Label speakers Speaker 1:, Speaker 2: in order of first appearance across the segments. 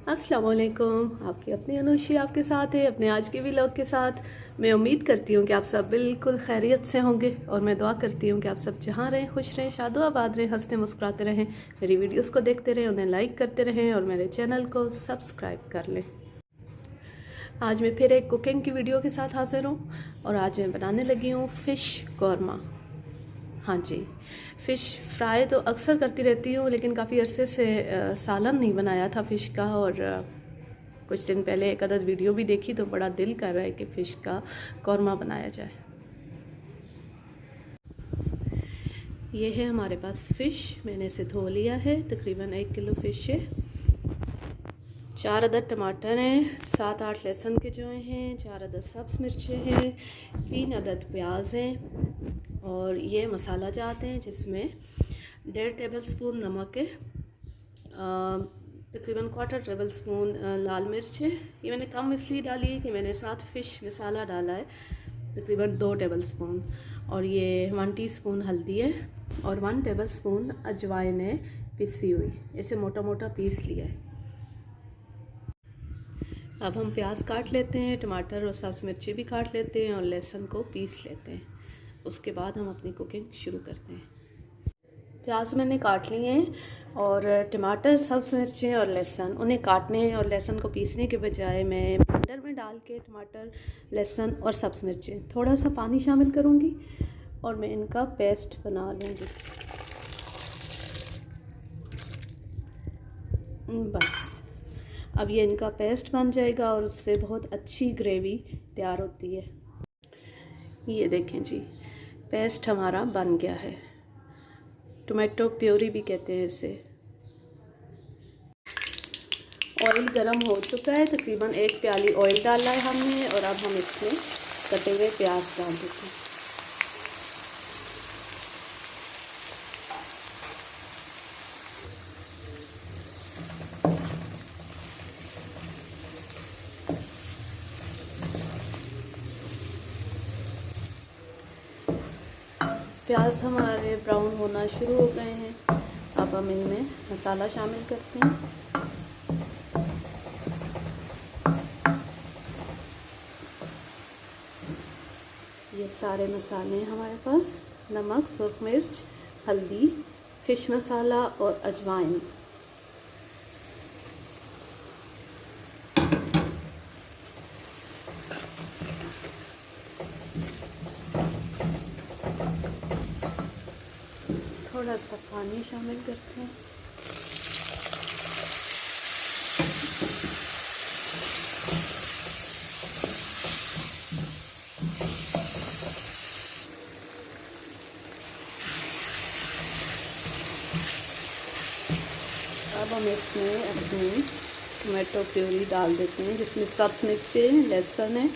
Speaker 1: अस्सलाम वालेकुम। आपकी अपनी अनुशी आपके साथ है अपने आज के व्लॉग के साथ। मैं उम्मीद करती हूँ कि आप सब बिल्कुल खैरियत से होंगे और मैं दुआ करती हूँ कि आप सब जहाँ रहें खुश रहें, शादो आबाद रहें, हंसते मुस्कुराते रहें, मेरी वीडियोस को देखते रहें, उन्हें लाइक करते रहें और मेरे चैनल को सब्सक्राइब कर लें। आज मैं फिर एक कुकिंग की वीडियो के साथ हाजिर हूँ और आज मैं बनाने लगी हूँ फ़िश कौरमा। हाँ जी, फ़िश फ्राई तो अक्सर करती रहती हूँ लेकिन काफ़ी अरसे से सालन नहीं बनाया था फ़िश का। और कुछ दिन पहले एक अदद वीडियो भी देखी तो बड़ा दिल कर रहा है कि फ़िश का कौरमा बनाया जाए। ये है हमारे पास फ़िश, मैंने इसे धो लिया है। तकरीबन 1 किलो फ़िश है। 4 अदद टमाटर हैं, 7-8 लहसुन के जो हैं, 4 अदद सब्ज़ मिर्चें हैं, 3 अदद प्याज हैं और ये मसाला जाते हैं जिसमें 1.5 टेबल स्पून नमक है, तकरीबन 1/4 टेबल स्पून लाल मिर्च है। ये मैंने कम इसलिए डाली है कि मैंने साथ फ़िश मसाला डाला है, तकरीबन 2 टेबल स्पून। और ये 1 टीस्पून हल्दी है और 1 टेबल स्पून अजवाइन है पिसी हुई, इसे मोटा मोटा पीस लिया है। अब हम प्याज काट लेते हैं, टमाटर और सब्ज़ मिर्ची भी काट लेते हैं और लहसुन को पीस लेते हैं। उसके बाद हम अपनी कुकिंग शुरू करते हैं। प्याज मैंने काट लिए हैं और टमाटर, सब्ज़ मिर्चें और लहसुन उन्हें काटने हैं और लहसुन को पीसने के बजाय मैं ब्लेंडर में डाल के टमाटर, लहसुन और सब्ज़ मिर्चें थोड़ा सा पानी शामिल करूँगी और मैं इनका पेस्ट बना लूँगी। बस अब ये इनका पेस्ट बन जाएगा और उससे बहुत अच्छी ग्रेवी तैयार होती है। ये देखें जी, पेस्ट हमारा बन गया है। टोमेटो प्योरी भी कहते हैं इसे। ऑयल गरम हो चुका है, तकरीबन 1 प्याली ऑयल डाला है हमने और अब हम इसमें कटे हुए प्याज डाल देते हैं। प्याज हमारे ब्राउन होना शुरू हो गए हैं। अब हम इनमें मसाला शामिल करते हैं। ये सारे मसाले हैं हमारे पास, नमक, सुर्ख मिर्च, हल्दी, फ़िश मसाला और अजवाइन। थोड़ा सा पानी शामिल करते हैं। अब हम इसमें अपनी टोमेटो प्यूरी डाल देते हैं जिसमें सब्ज़ मिर्चें, लहसुन है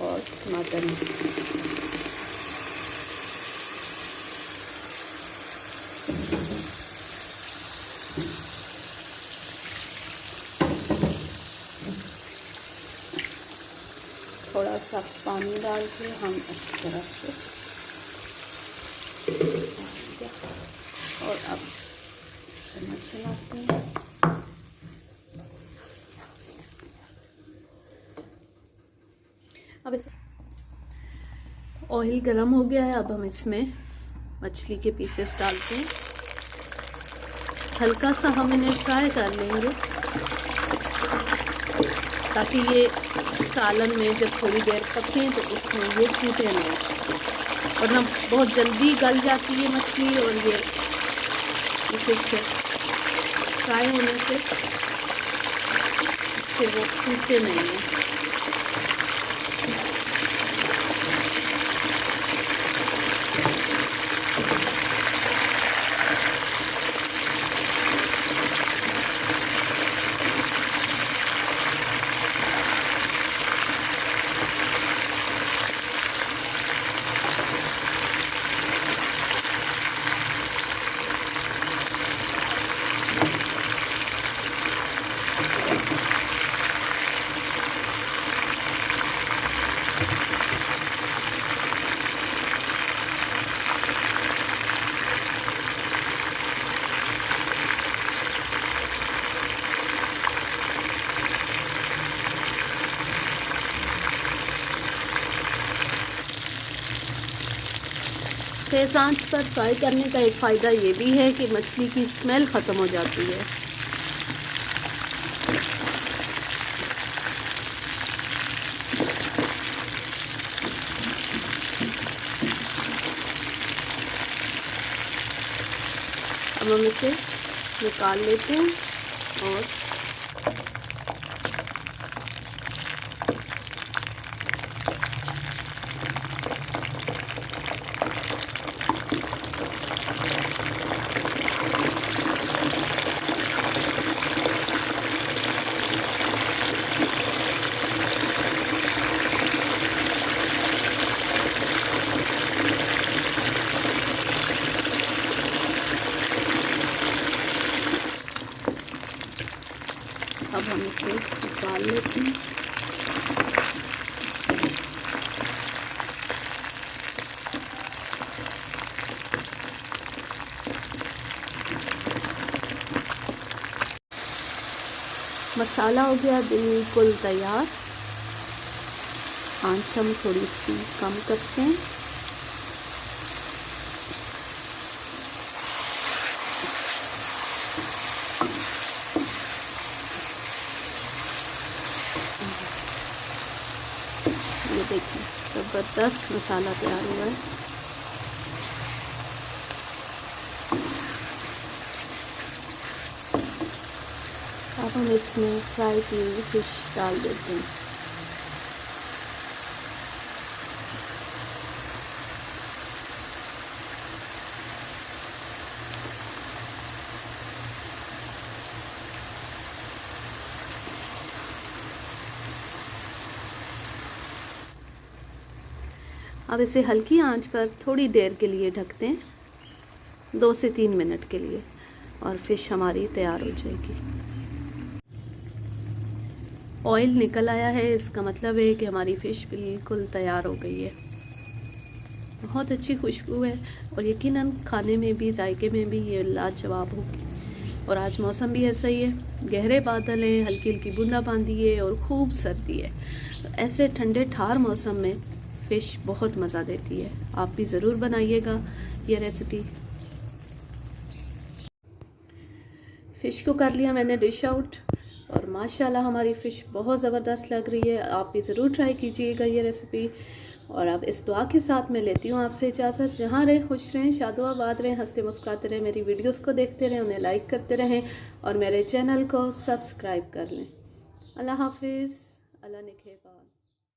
Speaker 1: और टमाटर है। थोड़ा सा पानी डाल के हम अच्छी तरह से और अब चम्मच चलाते हैं। अब इसे ऑयल गरम हो गया है। अब हम इसमें मछली के पीसेस डालते हैं। हल्का सा हम इन्हें फ्राई कर लेंगे ताकि ये सालन में जब थोड़ी देर पकें तो इसमें ये टूटे नहीं, वरना बहुत जल्दी गल जाती है मछली और ये इससे फ्राई होने से फिर वो टूटे नहीं हैं। तेज़ आंच पर फ्राई करने का एक फ़ायदा ये भी है कि मछली की स्मेल ख़त्म हो जाती है। अब हम इसे निकाल लेते हैं और अब हम इसे निकाल लेते हैं। मसाला हो गया बिल्कुल तैयार। आंच हम थोड़ी सी कम करते हैं। ये देखिए ज़बरदस्त मसाला तैयार हुआ है। अब हम इसमें फ्राई की हुई फिश डाल देते हैं। अब इसे हल्की आंच पर थोड़ी देर के लिए ढकते हैं, 2 से 3 मिनट के लिए, और फ़िश हमारी तैयार हो जाएगी। ऑयल निकल आया है, इसका मतलब है कि हमारी फ़िश बिल्कुल तैयार हो गई है। बहुत अच्छी खुशबू है और यकीनन खाने में भी, जायके में भी ये लाजवाब होगी। और आज मौसम भी ऐसा ही है, गहरे बादल हैं, हल्की हल्की बूंदाबांदी है और खूब सर्दी है। तो ऐसे ठंडे ठार मौसम में फ़िश बहुत मज़ा देती है। आप भी ज़रूर बनाइएगा ये रेसिपी। फ़िश को कर लिया मैंने डिश आउट और माशाल्लाह हमारी फ़िश बहुत ज़बरदस्त लग रही है। आप भी ज़रूर ट्राई कीजिएगा ये रेसिपी। और अब इस दुआ के साथ मैं लेती हूँ आपसे इजाज़त। जहाँ रहें खुश रहें, शादोआबाद रहें, हंसते मुस्कुराते रहें, मेरी वीडियोस को देखते रहें, उन्हें लाइक करते रहें और मेरे चैनल को सब्सक्राइब कर लें। अल्लाह हाफिज़। अल्लाह ने